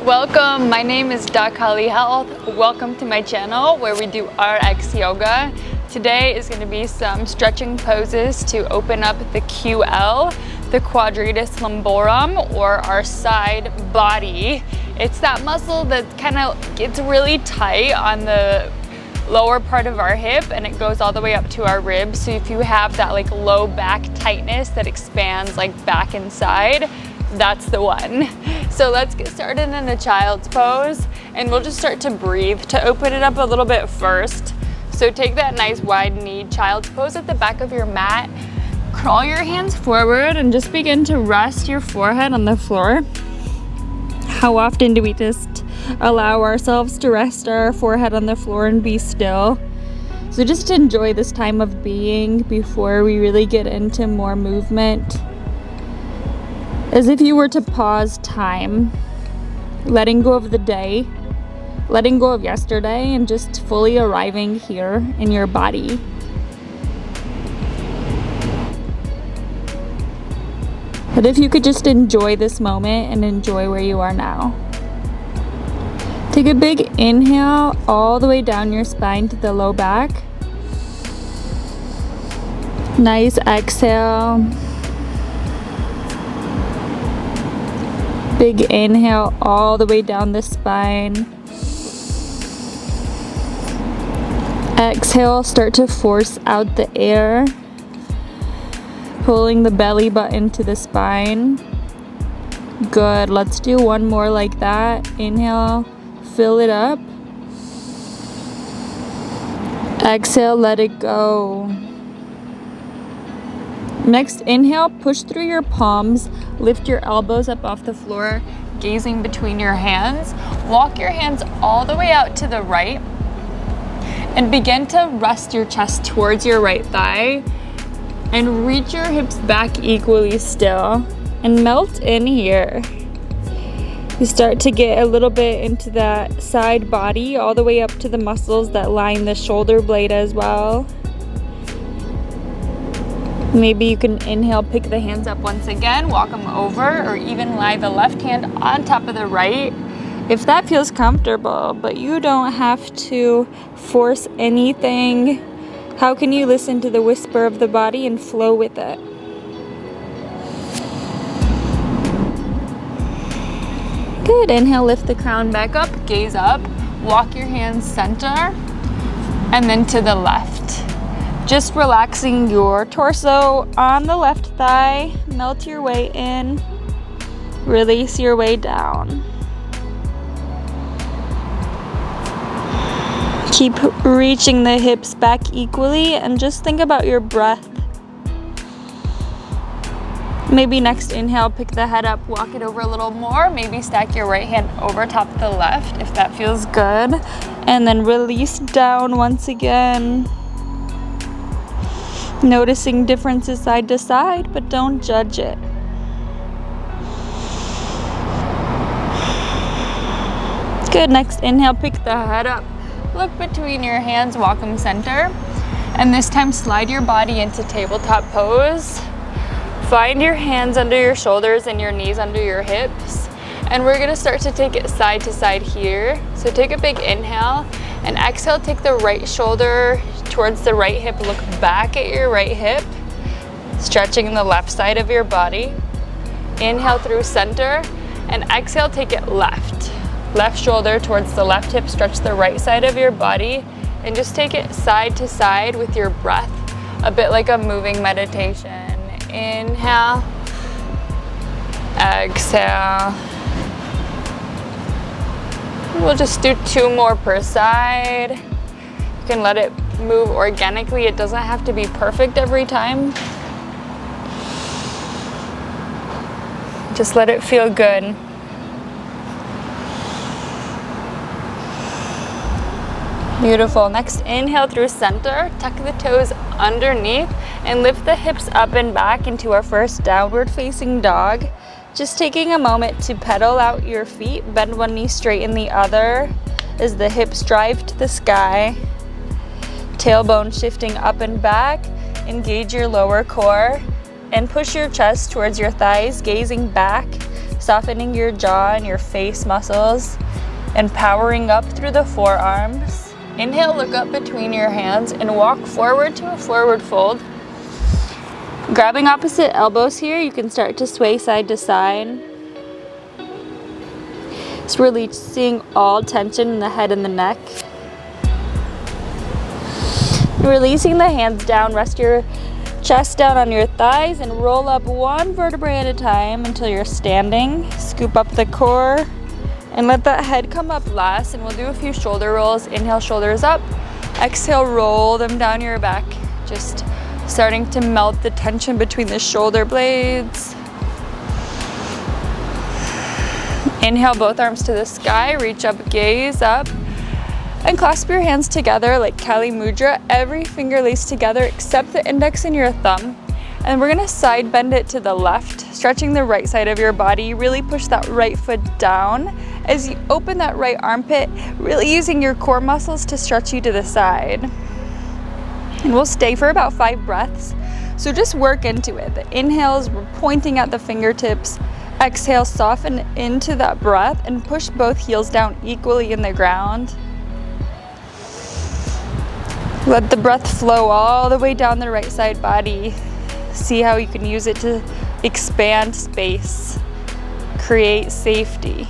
Welcome, my name is DocHollyHealth. Welcome to my channel where we do RX yoga. Today is going to be some stretching poses to open up the QL, the Quadratus Lumborum, or our side body. It's that muscle that kind of gets really tight on the lower part of our hip and it goes all the way up to our ribs. So if you have that like low back tightness that expands like back and side, that's the one. So let's get started in a child's pose and we'll just start to breathe to open it up a little bit first. So take that nice wide knee child's pose at the back of your mat. Crawl your hands forward and just begin to rest your forehead on the floor. How often do we just allow ourselves to rest our forehead on the floor and be still? So just enjoy this time of being before we really get into more movement. As if you were to pause time, letting go of the day, letting go of yesterday, and just fully arriving here in your body. But if you could just enjoy this moment and enjoy where you are now. Take a big inhale all the way down your spine to the low back. Nice exhale. Big inhale all the way down the spine. Exhale, start to force out the air, pulling the belly button to the spine. Good, let's do one more like that. Inhale, fill it up. Exhale, let it go. Next, inhale, push through your palms, lift your elbows up off the floor, gazing between your hands. Walk your hands all the way out to the right and begin to rest your chest towards your right thigh and reach your hips back equally still and melt in here. You start to get a little bit into that side body all the way up to the muscles that line the shoulder blade as well. Maybe you can inhale, pick the hands up once again, walk them over, or even lie the left hand on top of the right if that feels comfortable, but you don't have to force anything. How can you listen to the whisper of the body and flow with it? Good, inhale, lift the crown back up, gaze up, walk your hands center, and then to the left. Just relaxing your torso on the left thigh, melt your way in, release your way down. Keep reaching the hips back equally and just think about your breath. Maybe next inhale, pick the head up, walk it over a little more. Maybe stack your right hand over top of the left if that feels good. And then release down once again. Noticing differences side to side, but don't judge it. Good, next inhale, pick the head up. Look between your hands, walk them center. And this time slide your body into tabletop pose. Find your hands under your shoulders and your knees under your hips. And we're gonna start to take it side to side here. So take a big inhale and exhale, take the right shoulder towards the right hip, look back at your right hip, stretching the left side of your body. Inhale through center and exhale, take it left. Left shoulder towards the left hip, stretch the right side of your body and just take it side to side with your breath, a bit like a moving meditation. Inhale, exhale. We'll just do 2 more per side. You can let it move organically. It doesn't have to be perfect every time. Just let it feel good. Beautiful. Next, inhale through center, tuck the toes underneath and lift the hips up and back into our first downward facing dog. Just taking a moment to pedal out your feet, bend one knee, straighten the other as the hips drive to the sky. Tailbone shifting up and back, engage your lower core, and push your chest towards your thighs, gazing back, softening your jaw and your face muscles, and powering up through the forearms. Inhale, look up between your hands and walk forward to a forward fold. Grabbing opposite elbows here, you can start to sway side to side. Just releasing all tension in the head and the neck. Releasing the hands down, rest your chest down on your thighs and roll up one vertebrae at a time until you're standing. Scoop up the core and let that head come up last, and we'll do a few shoulder rolls. Inhale, shoulders up. Exhale, roll them down your back. Just starting to melt the tension between the shoulder blades. Inhale, both arms to the sky, reach up, gaze up. And clasp your hands together like Kali Mudra, every finger laced together except the index and your thumb. And we're gonna side bend it to the left, stretching the right side of your body. Really push that right foot down as you open that right armpit, really using your core muscles to stretch you to the side. And we'll stay for about 5 breaths. So just work into it. The inhales, we're pointing at the fingertips. Exhale, soften into that breath and push both heels down equally in the ground. Let the breath flow all the way down the right side body. See how you can use it to expand space, create safety.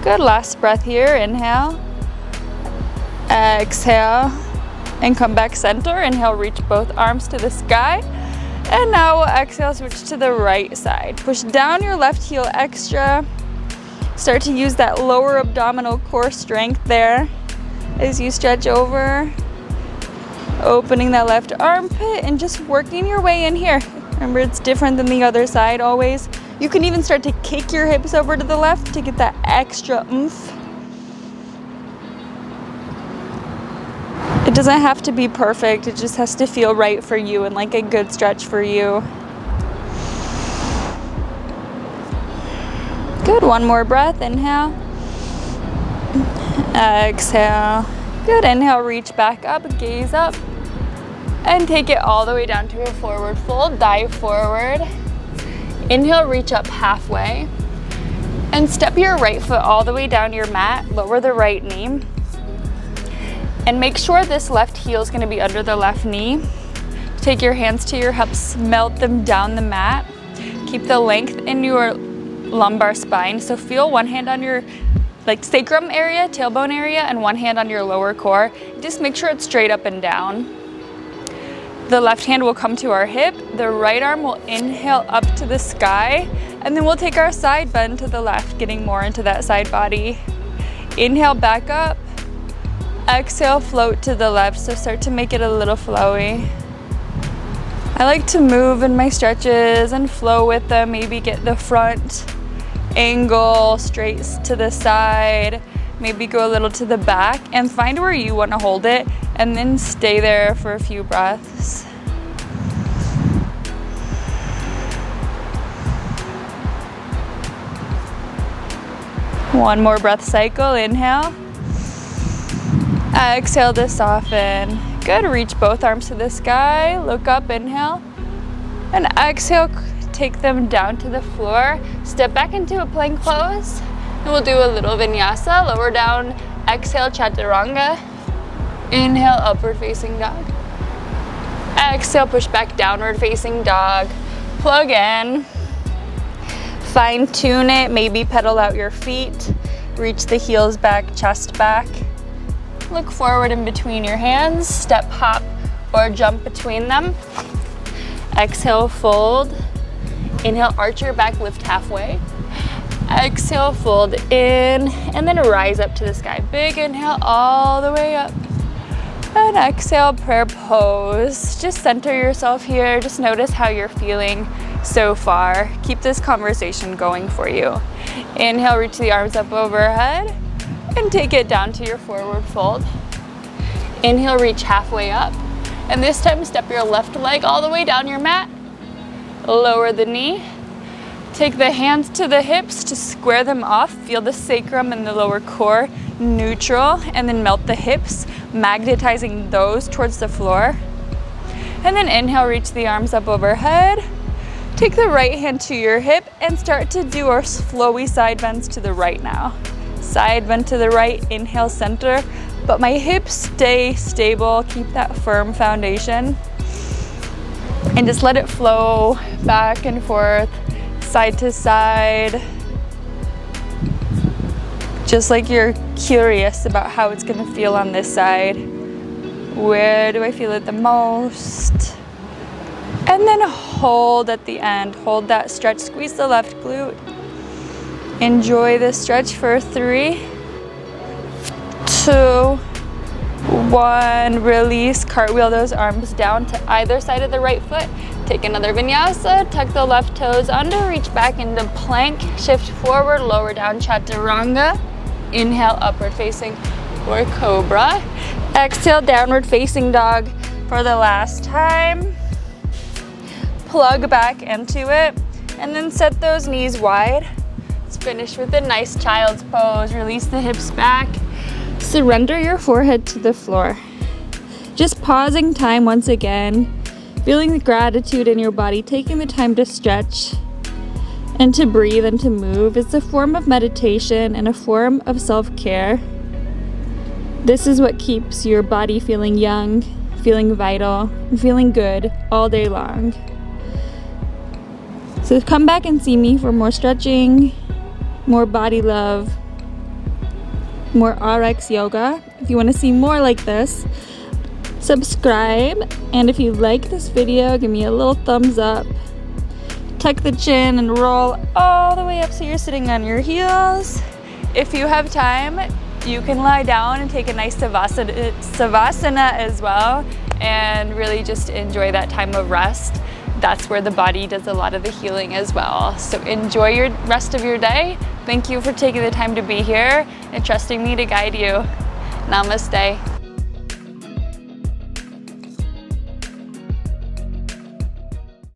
Good, last breath here. Inhale, exhale, and come back center. Inhale, reach both arms to the sky. And now we'll exhale, switch to the right side. Push down your left heel extra. Start to use that lower abdominal core strength there as you stretch over. Opening that left armpit and just working your way in here. Remember, it's different than the other side always. You can even start to kick your hips over to the left to get that extra oomph. It doesn't have to be perfect, it just has to feel right for you and like a good stretch for you. Good, one more breath. Inhale, exhale. Good, inhale, reach back up, gaze up, and take it all the way down to a forward fold. Dive forward. Inhale, reach up halfway. And step your right foot all the way down your mat. Lower the right knee. And make sure this left heel is going to be under the left knee. Take your hands to your hips, melt them down the mat. Keep the length in your lumbar spine. So feel one hand on your sacrum area, tailbone area, and one hand on your lower core. Just make sure it's straight up and down. The left hand will come to our hip. The right arm will inhale up to the sky. And then we'll take our side bend to the left, getting more into that side body. Inhale, back up. Exhale, float to the left. So start to make it a little flowy. I like to move in my stretches and flow with them. Maybe get the front angle straight to the side, maybe go a little to the back, and find where you want to hold it and then stay there for a few breaths. One more breath cycle. Inhale, exhale to soften. Good, reach both arms to the sky, look up, inhale, and exhale. Take them down to the floor. Step back into a plank pose. And we'll do a little vinyasa. Lower down, exhale, chaturanga. Inhale, upward facing dog. Exhale, push back, downward facing dog. Plug in. Fine tune it, maybe pedal out your feet. Reach the heels back, chest back. Look forward in between your hands. Step, hop, or jump between them. Exhale, fold. Inhale, arch your back, lift halfway. Exhale, fold in, and then rise up to the sky. Big inhale all the way up. And exhale, prayer pose. Just center yourself here. Just notice how you're feeling so far. Keep this conversation going for you. Inhale, reach the arms up overhead, and take it down to your forward fold. Inhale, reach halfway up. And this time, step your left leg all the way down your mat. Lower the knee. Take the hands to the hips to square them off. Feel the sacrum and the lower core neutral, and then melt the hips, magnetizing those towards the floor. And then inhale, reach the arms up overhead. Take the right hand to your hip and start to do our flowy side bends to the right now. Side bend to the right, inhale center, but my hips stay stable, keep that firm foundation. And just let it flow back and forth, side to side. Just like you're curious about how it's gonna feel on this side. Where do I feel it the most? And then hold at the end. Hold that stretch, squeeze the left glute. Enjoy this stretch for 3, 2, 1. Release, cartwheel those arms down to either side of the right foot. Take another vinyasa, tuck the left toes under, reach back into plank, shift forward, lower down chaturanga. Inhale, upward facing or cobra. Exhale, downward facing dog for the last time. Plug back into it and then set those knees wide. Let's finish with a nice child's pose. Release the hips back. Surrender your forehead to the floor. Just pausing time once again, feeling the gratitude in your body, taking the time to stretch and to breathe and to move. It's a form of meditation and a form of self-care. This is what keeps your body feeling young, feeling vital, and feeling good all day long. So come back and see me for more stretching, more body love, more RX yoga. If you want to see more like this, subscribe. And if you like this video, give me a little thumbs up. Tuck the chin and roll all the way up so you're sitting on your heels. If you have time, you can lie down and take a nice savasana as well and really just enjoy that time of rest. That's where the body does a lot of the healing as well. So enjoy your rest of your day. Thank you for taking the time to be here and trusting me to guide you. Namaste.